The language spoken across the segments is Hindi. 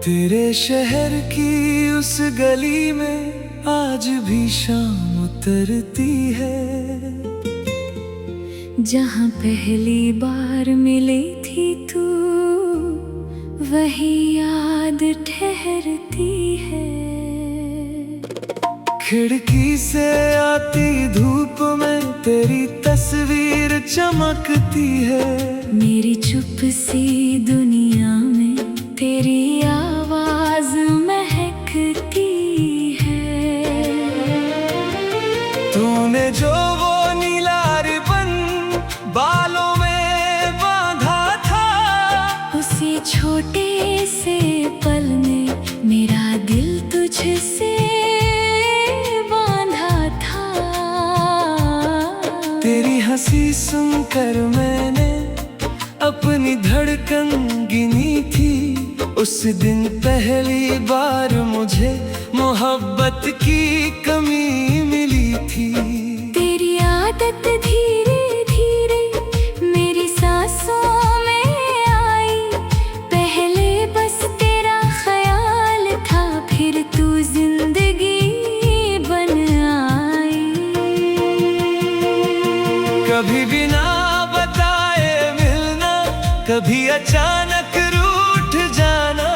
तेरे शहर की उस गली में आज भी शाम उतरती है, जहाँ पहली बार मिली थी तू वही याद ठहरती है। खिड़की से आती धूप में तेरी तस्वीर चमकती है। मेरी चुप सी दुनिया में तेरी आवाज महकती है। तूने जो वो नीला रिबन बालों में बांधा था, उसी छोटे से पल में मेरा दिल तुझसे बांधा था। तेरी हंसी सुनकर मैंने अपनी धड़कन गिनी थी। उस दिन पहली बार मुझे मोहब्बत की कमी मिली थी। तेरी आदत धीरे धीरे मेरी सांसों में आई। पहले बस तेरा ख्याल था, फिर तू जिंदगी बन आई। कभी बिना बताए मिलना, कभी अचानक रूठ जाना,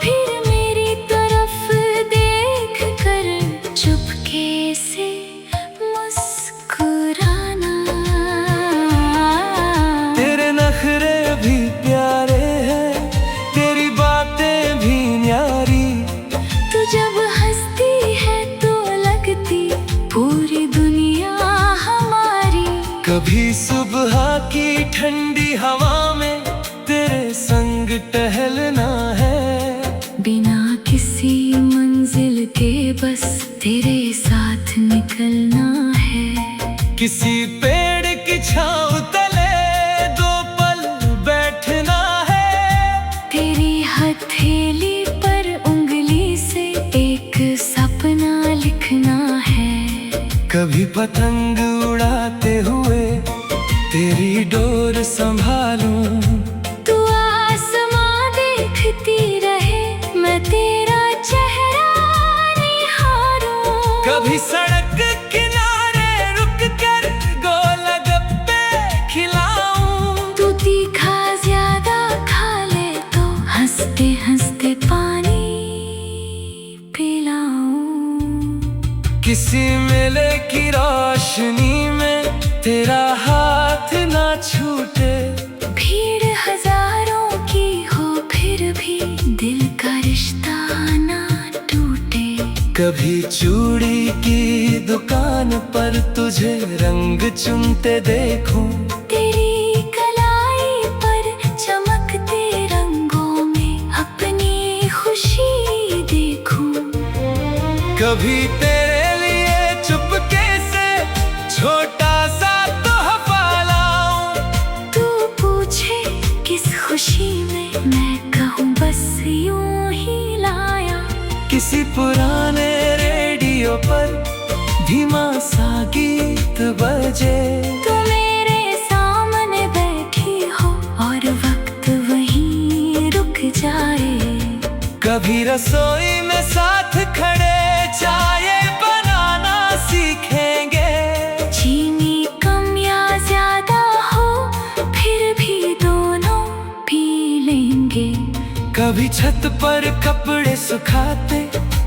फिर मेरी तरफ देख कर चुपके से मुस्कुराना। तेरे नखरे भी प्यारे हैं, तेरी बातें भी न्यारी। तू जब हंसती है तो लगती पूरी दुनिया हमारी। कभी सुबह की ठंडी हवा में तेरे संग टहलना है। बिना किसी मंजिल के बस तेरे साथ निकलना है। किसी पेड़ की छांव तले दो पल बैठना है। तेरी हथेली पर उंगली से एक सपना लिखना है। कभी पतंग उड़ाते हुए तेरी डोर संभालूं। तू आसमां देखती रहे, मैं तेरा चेहरा निहारूं। कभी सड़क किनारे रुक कर गोलगप्पे खिलाऊं। तू तीखा ज्यादा खा ले तो हंसते हंसते पानी पिलाऊं। किसी मेले की रोशनी में तेरा हाथ ना छूटे। भीड़ हजारों की हो फिर भी दिल का रिश्ता ना टूटे। कभी चूड़ी की दुकान पर तुझे रंग चुनते देखूं। तेरी कलाई पर चमकते रंगों में अपनी खुशी देखूं। कभी तेरे लिए चुपके से छोटा सा तोहफा लाऊं। तू पूछे किस खुशी में, मैं कहूँ बस यूं ही लाया। किसी पुराने रेडियो पर धीमा सा गीत बजे। तू मेरे सामने बैठी हो और वक्त वहीं रुक जाए। कभी रसोई में साथ खड़े चाय बनाना सीखेंगे। चीनी कम या ज्यादा हो फिर भी दोनों पी लेंगे। कभी छत पर कपड़े सुखाते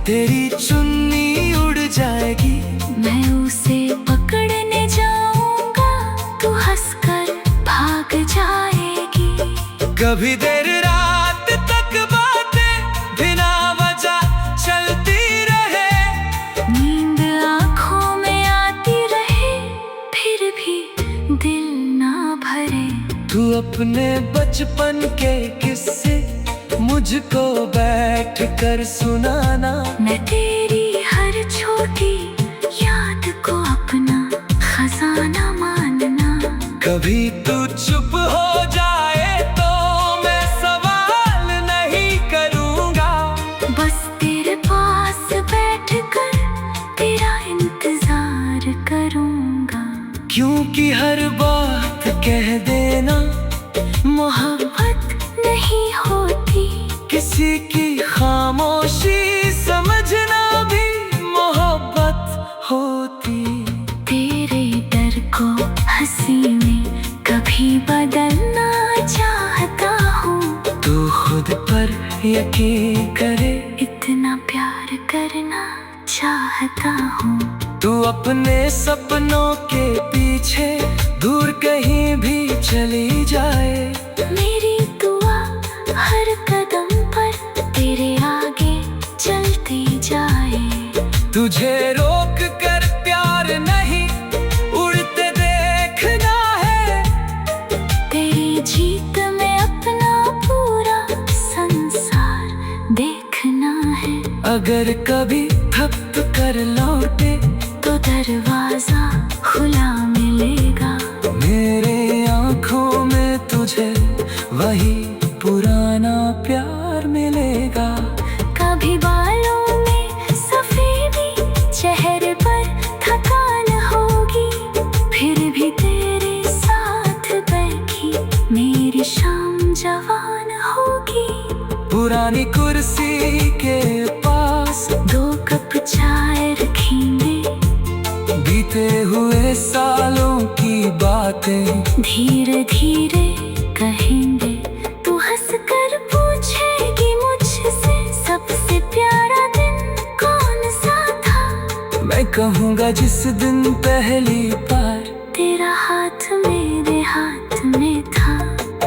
तेरी चुन्नी उड़ जाएगी। मैं उसे पकड़ने जाऊंगा, तू हंसकर भाग जाएगी। कभी देर रात तक बातें बिना वजह चलती रहे। नींद आँखों में आती रहे फिर भी दिल ना भरे। तू अपने बचपन के किस्से मुझको बैठ कर सुनाना। मैं तेरी हर छोटी याद को अपना खजाना मानना। कभी तू चुप हो जाए तो मैं सवाल नहीं करूँगा। बस तेरे पास बैठकर तेरा इंतजार करूँगा। क्योंकि हर बात कह देना मोहब्बत नहीं होती। किसी की खामोशी समझना भी मोहब्बत होती। तेरे डर को हंसी में कभी बदलना चाहता हूँ। तू खुद पर यकीन करे, इतना प्यार करना चाहता हूँ। तू अपने सपनों के पीछे दूर कहीं भी चली जाए। मेरी दुआ हर कदम पर तेरे आगे चलती जाए। तुझे रोक कर प्यार नहीं, उड़ते देखना है। तेरी जीत में अपना पूरा संसार देखना है। अगर कभी थक कर लौटे तो दरवाजा खुला मिलेगा। मेरे आँखों में तुझे वही पुराना प्यार मिलेगा। कभी बालों में सफेदी, चेहरे पर थकान होगी, फिर भी तेरे साथ बैठी मेरी शाम जवान होगी। पुरानी कुर्सी के पास 2 कप चाय रखेंगे। बीते हुए सालों की बातें धीरे धीरे कहेंगे। तू हंस कर पूछेगी मुझसे सबसे प्यारा दिन कौन सा था। मैं कहूँगा जिस दिन पहली बार तेरा हाथ मेरे हाथ में था।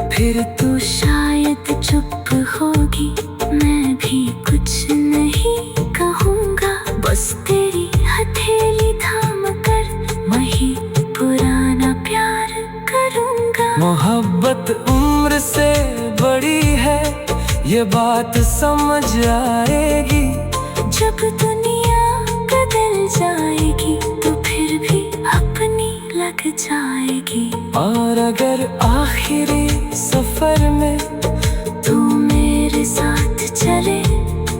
फिर तू शायद चुप होगी, मैं भी कुछ नहीं कहूँगा। बस तेरी हथेली थाम कर वही पुराना प्यार करूँगा। मोहब्बत उम्र से बड़ी है, ये बात समझ आएगी। जब दुनिया बदल जाएगी तो फिर भी अपनी लग जाएगी। और अगर आखिरी सफर में तू मेरे साथ चले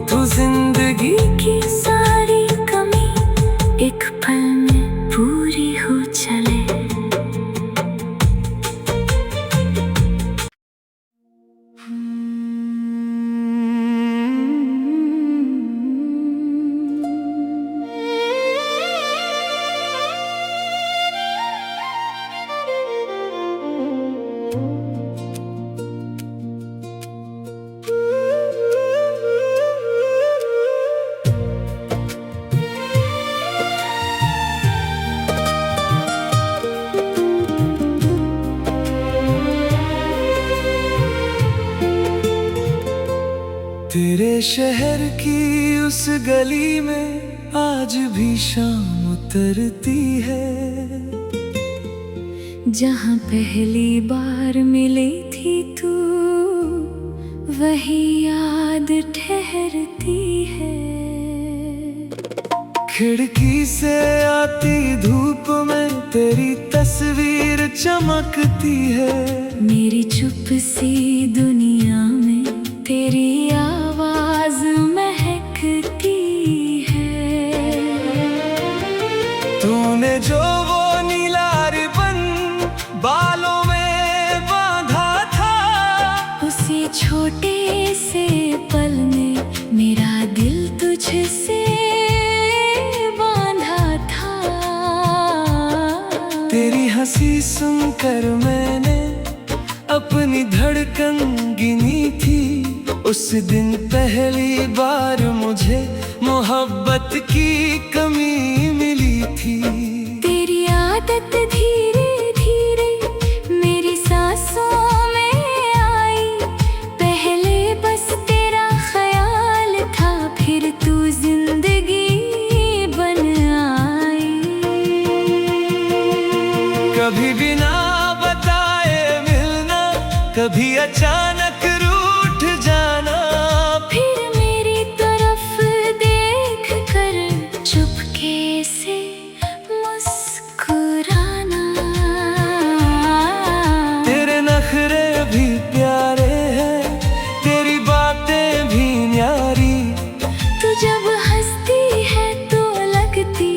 तो जिंदगी की सारी कमी एक पल में पूरी हो चले। तेरे शहर की उस गली में आज भी शाम उतरती है। जहाँ पहली बार मिली थी तू, वही याद ठहरती है। खिड़की से आती धूप में तेरी तस्वीर चमकती है। मेरी चुप सी दुनिया में तेरी आवाज महकती है। तूने जो वो नीला रिबन बालों में बांधा था, उसी छोटे से पल में मेरा दिल तुझसे बांधा था। तेरी हंसी सुनकर मैंने अपनी धड़कन गिनी थी। उस दिन पहली बार मुझे मोहब्बत की कमी मिली थी। तेरी आदत धीरे धीरे मेरी सांसों में आई। पहले बस तेरा ख्याल था, फिर तू जिंदगी बन आई। कभी बिना बताए मिलना, कभी अचानक रूठ जाना। फिर मेरी तरफ देख कर चुपके से मुस्कुराना। तेरे नखरे भी प्यारे हैं, तेरी बातें भी न्यारी। तू जब हंसती है तो लगती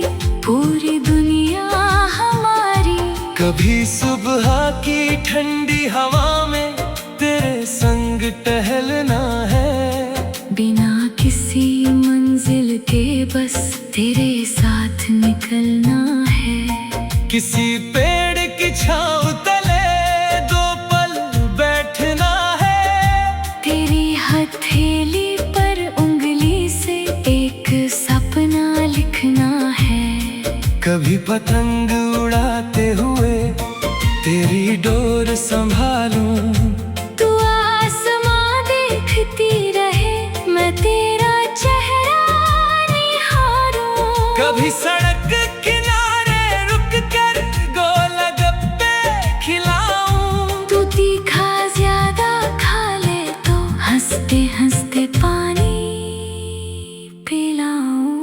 पूरी दुनिया हमारी। कभी सुबह की ठंडी हवा में तेरे संग पतंग उड़ाते हुए तेरी डोर संभालूं। तू आसमां देखती रहे, मैं तेरा चेहरा निहारूं। कभी सड़क किनारे रुक कर गोलगप्पे खिलाऊं। तू तीखा ज्यादा खा ले तो हंसते हंसते पानी पिलाऊं।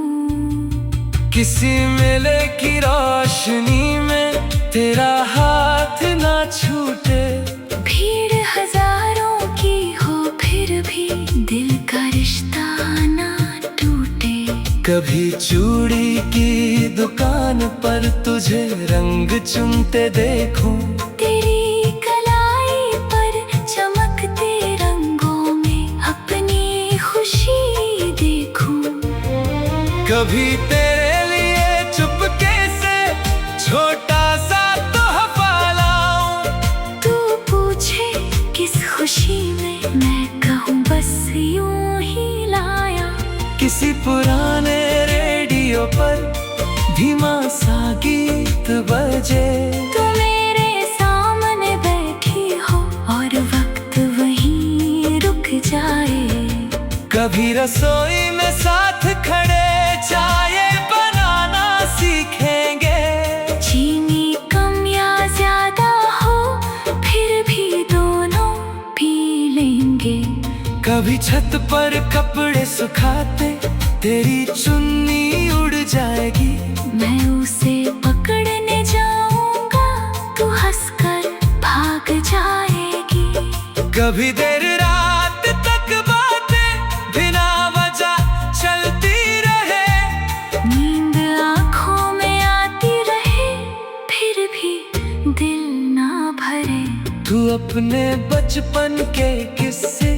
किसी मेले की रोशनी में तेरा हाथ ना छूटे। भीड़ हजारों की हो फिर भी दिल का रिश्ता ना टूटे। कभी चूड़ी की दुकान पर तुझे रंग चुनते देखूं। तेरी कलाई पर चमकते रंगों में अपनी खुशी देखूं। कभी तेरे लिए चुपके से छोटा सा तोहफा लाऊं। तू पूछे किस खुशी में, मैं कहूँ बस यूं ही लाया। किसी पुराने रेडियो पर धीमा सा गीत बजे। तू मेरे सामने बैठी हो और वक्त वहीं रुक जाए। कभी रसोई में साथ खड़े चाय बनाना सीखेंगे। चीनी कम या ज्यादा हो फिर भी दोनों पी लेंगे। कभी छत पर कपड़े सुखाते तेरी चुन्नी उड़ जाएगी। मैं उसे पकड़ने जाऊंगा, तू हंसकर भाग जाएगी। कभी देर रात तक बातें बिना वजह चलती रहे। नींद आँखों में आती रहे फिर भी दिल ना भरे। तू अपने बचपन के किस्से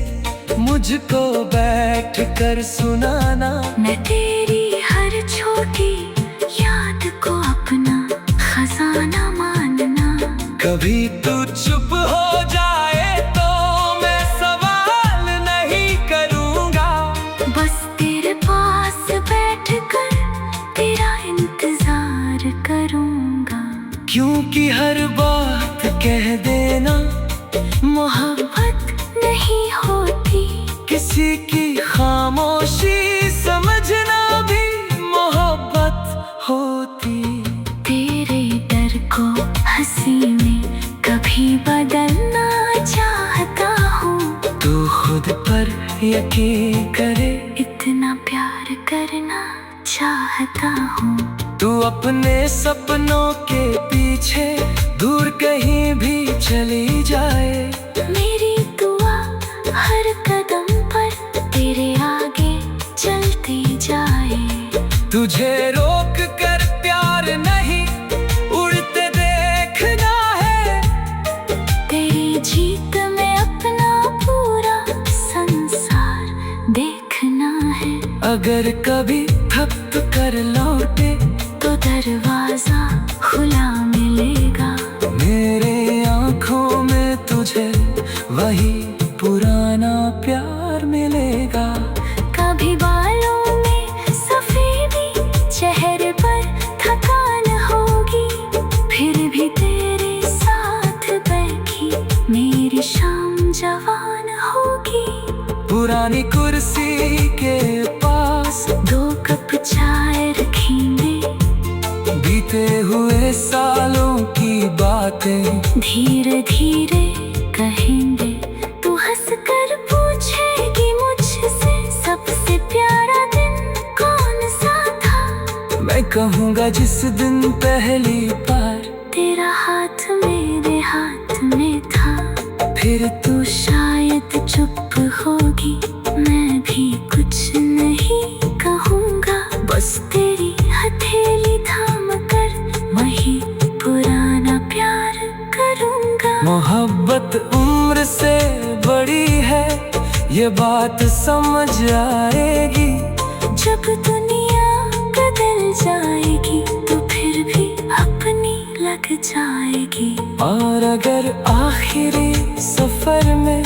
मुझको बैठ कर सुनाना। मैं तेरी हर छोटी याद को अपना खजाना मानना। कभी तू चुप हो जाए तो मैं सवाल नहीं करूँगा। बस तेरे पास बैठकर तेरा इंतजार करूँगा। क्योंकि हर बात कह देना मोहब्बत नहीं होती। किसी की खामोशी समझना भी मोहब्बत होती। तेरे डर को हंसी में कभी बदलना चाहता हूँ। तू खुद पर यकीन करे, इतना प्यार करना चाहता हूँ। तू अपने सपनों के पीछे दूर कहीं भी चली जाए। मेरी दुआ हर कदम पर तेरे आगे चलती जाए। तुझे रोक कर प्यार नहीं उड़ते देखना है। तेरी जीत में अपना पूरा संसार देखना है। अगर कभी थक कर लौटे तो दरवाजा खुला मिलेगा। मेरे आँखों में तुझे वही पुराना प्यार मिलेगा। कभी बालों में सफेदी, चेहरे पर थकान होगी, फिर भी तेरे साथ बैठी मेरी शाम जवान होगी। पुरानी कुर्सी के पास 2 कप चाय रखेंगे। बीते हुए सालों की बातें धीरे धीरे कहेंगे। तू हंसकर पूछेगी मुझसे सबसे प्यारा दिन कौन सा था। मैं कहूँगा जिस दिन पहली बार तेरा हाथ मेरे हाथ में था। फिर तू शायद चुप होगी, मैं भी कुछ नहीं कहूँगा। बस तेरी हथेली थाम कर वही पुराना प्यार करूँगा। मोहब्बत उम्र से बड़ी है, ये बात समझ आएगी। जब दुनिया बदल जाएगी तो फिर भी अपनी लग जाएगी। और अगर आखिरी सफर में